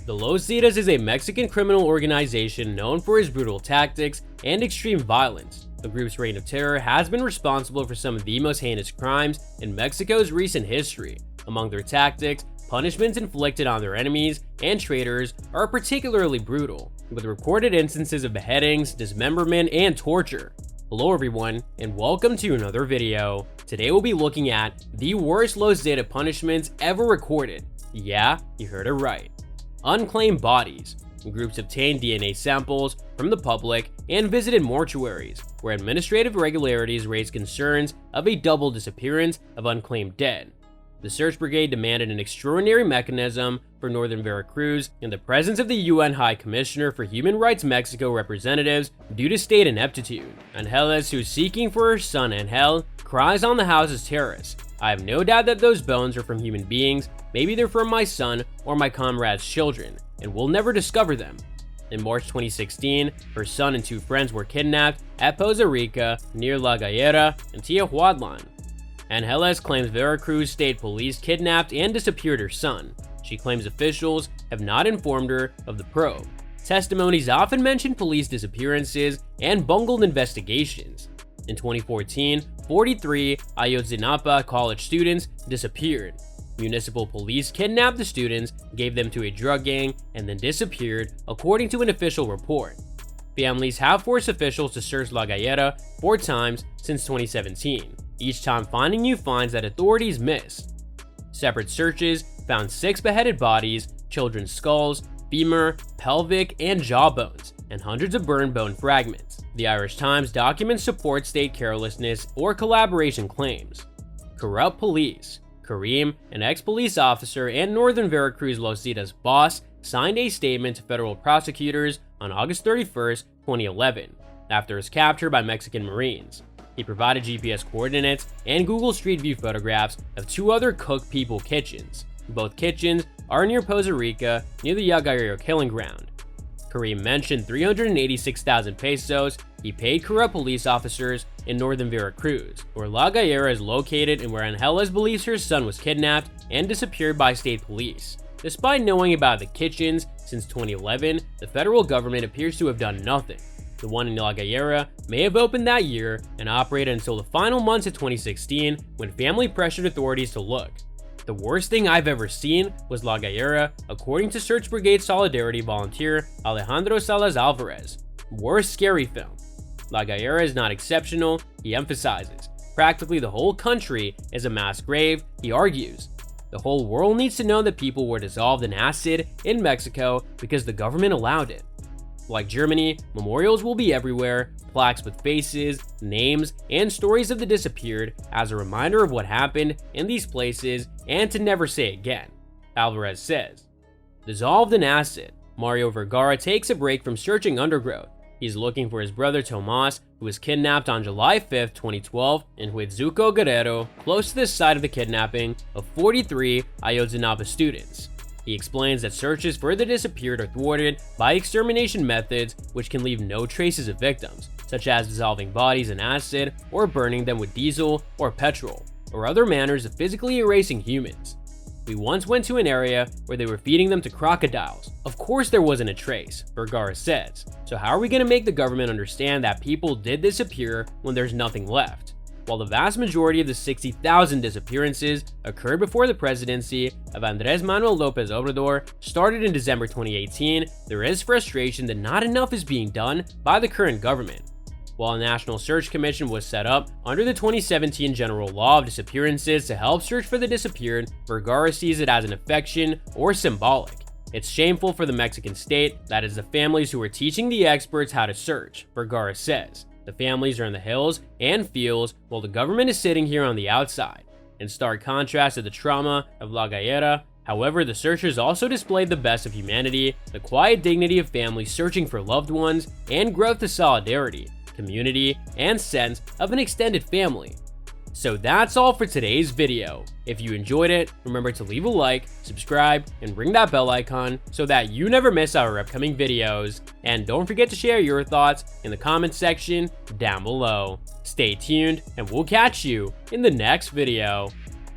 The Los Zetas is a Mexican criminal organization known for its brutal tactics and extreme violence. The group's reign of terror has been responsible for some of the most heinous crimes in Mexico's recent history. Among their tactics, punishments inflicted on their enemies and traitors are particularly brutal, with reported instances of beheadings, dismemberment, and torture. Hello everyone, and welcome to another video. Today we'll be looking at the worst Los Zeta punishments ever recorded. Yeah, you heard it right. Unclaimed bodies. Groups obtained DNA samples from the public and visited mortuaries, where administrative irregularities raised concerns of a double disappearance of unclaimed dead. The search brigade demanded an extraordinary mechanism for northern Veracruz in the presence of the UN High Commissioner for Human Rights Mexico representatives due to state ineptitude. Angeles, who's seeking for her son Angel, cries on the house's terrace, "I have no doubt that those bones are from human beings. Maybe they're from my son or my comrade's children, and we'll never discover them." In March 2016, her son and two friends were kidnapped at Poza Rica near La Gallera and Tiahuatlan. Angeles claims Veracruz State Police kidnapped and disappeared her son. She claims officials have not informed her of the probe. Testimonies often mention police disappearances and bungled investigations. In 2014, 43 Ayotzinapa college students disappeared. Municipal police kidnapped the students, gave them to a drug gang, and then disappeared, according to an official report. Families have forced officials to search La Gallera 4 times since 2017, each time finding new finds that authorities missed. Separate searches found 6 beheaded bodies, children's skulls, femur, pelvic, and jaw bones, and hundreds of burned bone fragments. The Irish Times documents support state carelessness or collaboration claims. Corrupt police. Karim, an ex-police officer and northern Veracruz Los Zetas boss, signed a statement to federal prosecutors on August 31, 2011, after his capture by Mexican Marines. He provided GPS coordinates and Google Street View photographs of 2 other Cook People kitchens. Both kitchens are near Poza Rica, near the Yagario killing ground. Karim mentioned 386,000 pesos he paid corrupt police officers in northern Veracruz, where La Gallera is located and where Angeles believes her son was kidnapped and disappeared by state police. Despite knowing about the kitchens since 2011, the federal government appears to have done nothing. The one in La Gallera may have opened that year and operated until the final months of 2016, when family pressured authorities to look. The worst thing I've ever seen was La Gallera, according to Search Brigade Solidarity volunteer Alejandro Salas Alvarez. Worst scary film. La Gallera is not exceptional, he emphasizes. Practically the whole country is a mass grave, he argues. The whole world needs to know that people were dissolved in acid in Mexico because the government allowed it. Like Germany, memorials will be everywhere, plaques with faces, names, and stories of the disappeared as a reminder of what happened in these places and to never say again, Alvarez says. Dissolved in acid, Mario Vergara takes a break from searching undergrowth. He's looking for his brother Tomas, who was kidnapped on July 5, 2012 in Huitzuco, Guerrero, close to the site of the kidnapping of 43 Ayotzinapa students. He explains that searches for the disappeared are thwarted by extermination methods which can leave no traces of victims, such as dissolving bodies in acid or burning them with diesel or petrol, or other manners of physically erasing humans. We once went to an area where they were feeding them to crocodiles. Of course there wasn't a trace, Vergara says. So how are we going to make the government understand that people did disappear when there's nothing left? While the vast majority of the 60,000 disappearances occurred before the presidency of Andrés Manuel López Obrador started in December 2018, there is frustration that not enough is being done by the current government. While a national search commission was set up under the 2017 General Law of Disappearances to help search for the disappeared, Vergara sees it as an affection or symbolic. It's shameful for the Mexican state that is the families who are teaching the experts how to search, Vergara says. The families are in the hills and fields while the government is sitting here on the outside. In stark contrast to the trauma of La Gallera, however, the searchers also displayed the best of humanity, the quiet dignity of families searching for loved ones, and growth to solidarity, community, and sense of an extended family. So that's all for today's video. If you enjoyed it, remember to leave a like, subscribe, and ring that bell icon so that you never miss our upcoming videos. And don't forget to share your thoughts in the comments section down below. Stay tuned, and we'll catch you in the next video.